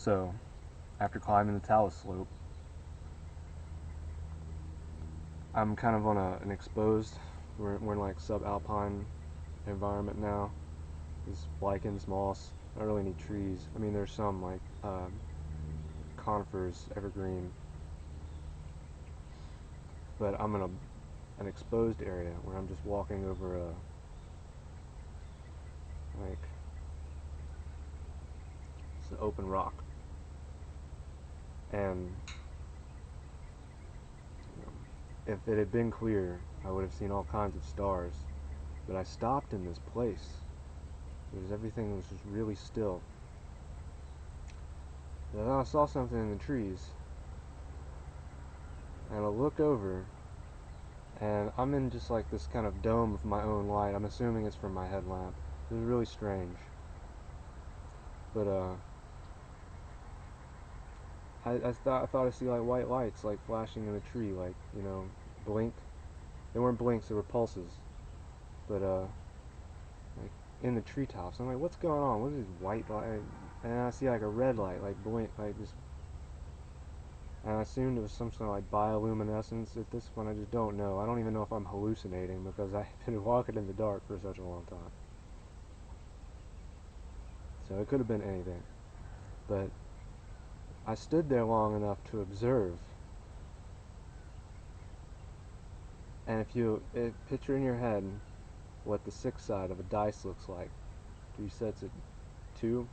So, after climbing the talus slope, I'm kind of on an exposed, we're in like subalpine environment now. There's lichens, moss, not really any trees. I mean, there's some like conifers, evergreen, but I'm in an exposed area where I'm just walking over a like it's an open rock, and if it had been clear, I would have seen all kinds of stars. But I stopped in this place because everything was just really still. And then I saw something in the trees, and I looked over, and I'm in just like this kind of dome of my own light. I'm assuming it's from my headlamp. It was really strange. But I thought I see like white lights like flashing in a tree, like, you know, blink. They weren't blinks, they were pulses. But like in the treetops, I'm like, what's going on? What is this white light? And I see like a red light, like blink, like just. And I assumed it was some sort of like bioluminescence. At this point, I just don't know. I don't even know if I'm hallucinating because I've been walking in the dark for such a long time. So it could have been anything. But I stood there long enough to observe. And if you picture in your head what the six side of a dice looks like, 3 sets of 2,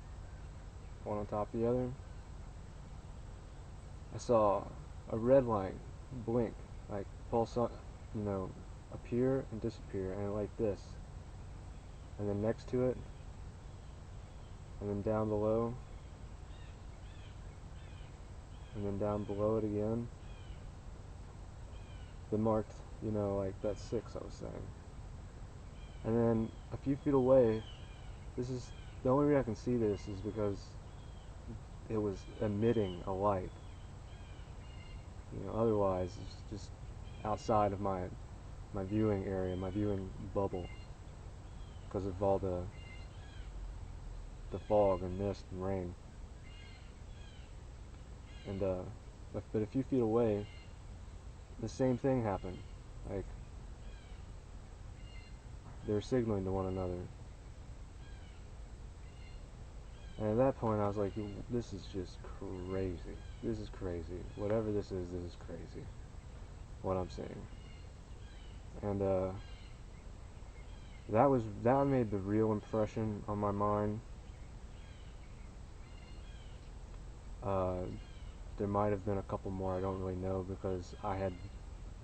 one on top of the other, I saw a red light blink, like pulse, you know, appear and disappear, and like this. And then next to it, and then down below, and then down below it again. That marked, you know, like that 6 I was saying. And then a few feet away, this is, the only reason I can see this is because it was emitting a light. You know, otherwise it's just outside of my viewing area, my viewing bubble, because of all the fog and mist and rain. And but a few feet away, the same thing happened. Like they were signaling to one another. And at that point, I was like, this is just crazy. This is crazy. Whatever this is crazy. What I'm seeing. And that made the real impression on my mind. There might have been a couple more, I don't really know, because I had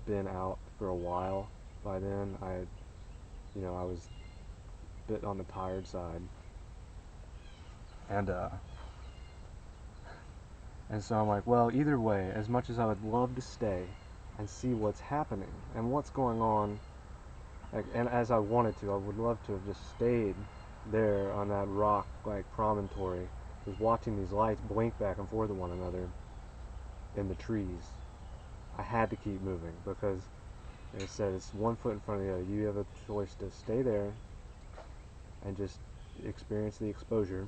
been out for a while by then. I was a bit on the tired side. And so I'm like, well, either way, as much as I would love to stay and see what's happening and what's going on, like, and as I wanted to, I would love to have just stayed there on that rock, like, promontory, just watching these lights blink back and forth at one another in the trees. I had to keep moving because, like I said, it's one foot in front of the other. You have a choice to stay there and just experience the exposure,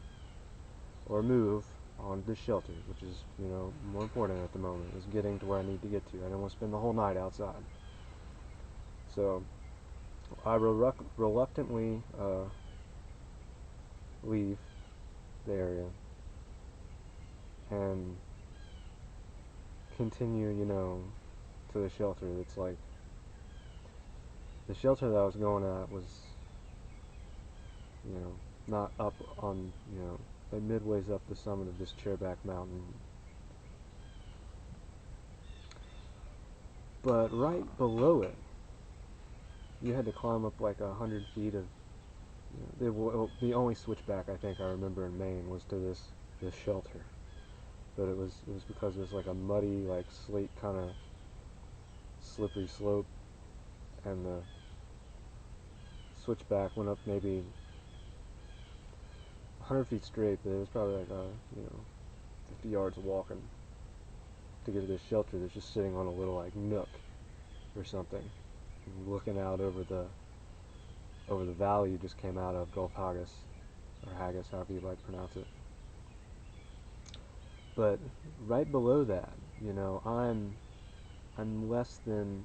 or move on this shelter, which is, you know, more important at the moment, is getting to where I need to get to. I don't want to spend the whole night outside. So I reluctantly leave the area and continue, you know, to the shelter. It's like the shelter that I was going at was, you know, not up on, you know, like midways up the summit of this chairback mountain. But right below it, you had to climb up like 100 feet of, you know, the only switchback I think I remember in Maine was to this shelter. But it was because it was like a muddy, like slate kind of slippery slope, and the switchback went up maybe 100 feet straight, but it was probably like 50 yards of walking to get to this shelter that's just sitting on a little like nook or something, looking out over the valley you just came out of, Gulf Haggis, or Haggis, however you like to pronounce it. But right below that, you know, I'm less than,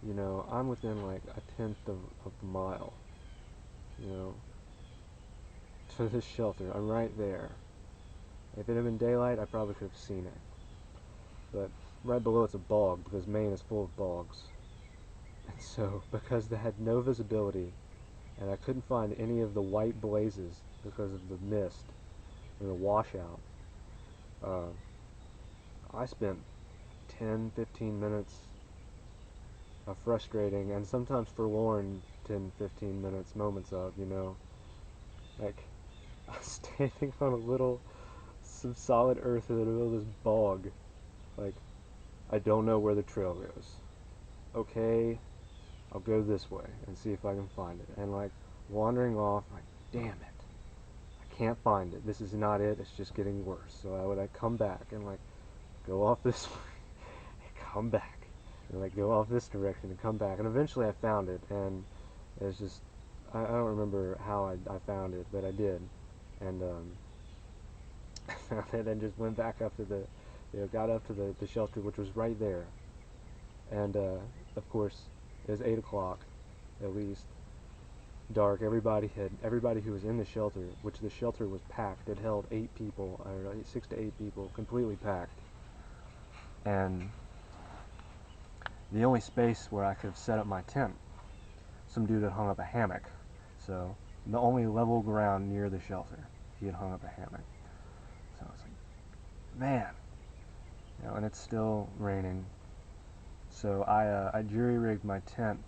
you know, I'm within like a tenth of a mile, you know, to this shelter. I'm right there. If it had been daylight, I probably could have seen it. But right below it's a bog because Maine is full of bogs. And so, because they had no visibility, and I couldn't find any of the white blazes because of the mist and the washout, uh, I spent 10, 15 minutes of frustrating and sometimes forlorn 10, 15 minutes, moments of, you know, like standing on a little, some solid earth in the middle of this bog. Like, I don't know where the trail goes. Okay, I'll go this way and see if I can find it. And like, wandering off, like, damn it. I can't find it. This is not it. It's just getting worse. So I would like come back and like go off this way and come back and like go off this direction and come back. And eventually I found it, and it's just I don't remember how I found it, but I did. And I found it and just went back up to the, you know, got up to the shelter, which was right there. And of course it was 8 o'clock at least, dark. Everybody who was in the shelter, which the shelter was packed. It held 8 people, or 6 to 8 people, completely packed. And the only space where I could have set up my tent, some dude had hung up a hammock. So the only level ground near the shelter, he had hung up a hammock. So I was like, man, you know, and it's still raining. So I jury rigged my tent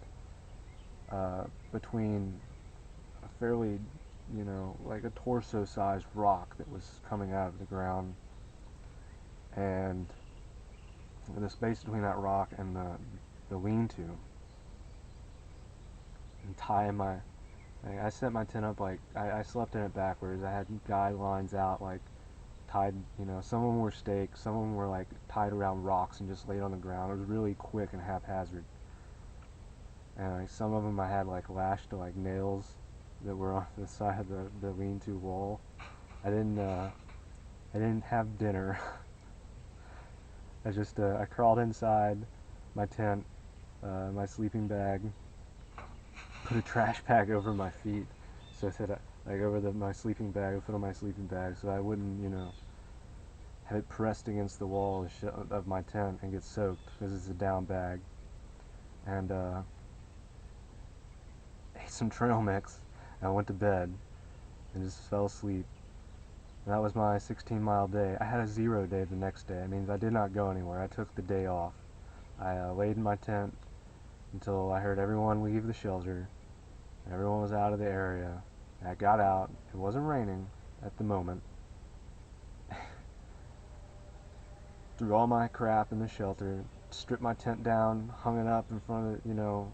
between a fairly, you know, like a torso-sized rock that was coming out of the ground, and in the space between that rock and the lean-to, and tie my, like, I set my tent up like, I slept in it backwards. I had guide lines out, like, tied, you know, some of them were stakes, some of them were like tied around rocks and just laid on the ground. It was really quick and haphazard. And like, some of them I had like lashed to like nails that were on the side of the lean-to wall. I didn't have dinner. I crawled inside my tent, my sleeping bag, put a trash bag over my feet, so that like over my sleeping bag, I put on my sleeping bag so I wouldn't, you know, have it pressed against the wall of my tent and get soaked because it's a down bag. And ate some trail mix, and I went to bed and just fell asleep. And that was my 16-mile day. I had a 0 day the next day. It means I did not go anywhere. I took the day off. I laid in my tent until I heard everyone leave the shelter. Everyone was out of the area. I got out. It wasn't raining at the moment. Threw all my crap in the shelter, stripped my tent down, hung it up in front of, you know,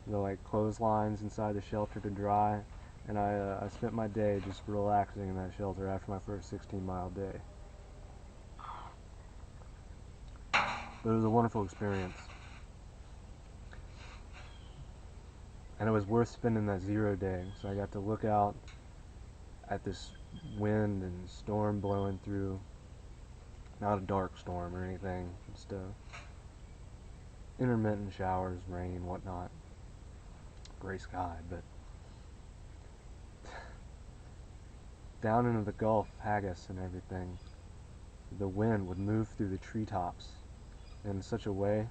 the like clotheslines inside the shelter to dry, and I spent my day just relaxing in that shelter after my first 16-mile day. But it was a wonderful experience, and it was worth spending that 0 day. So I got to look out at this wind and storm blowing through. Not a dark storm or anything, just intermittent showers, rain, whatnot, gray sky. But down into the Gulf, haggis and everything, the wind would move through the treetops in such a way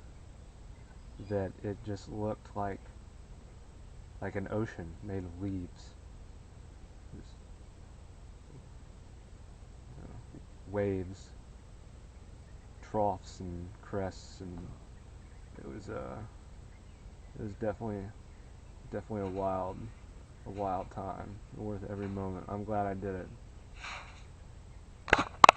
that it just looked like an ocean made of leaves. Just, you know, waves, troughs and crests, and it was definitely a wild time, worth every moment. I'm glad I did it.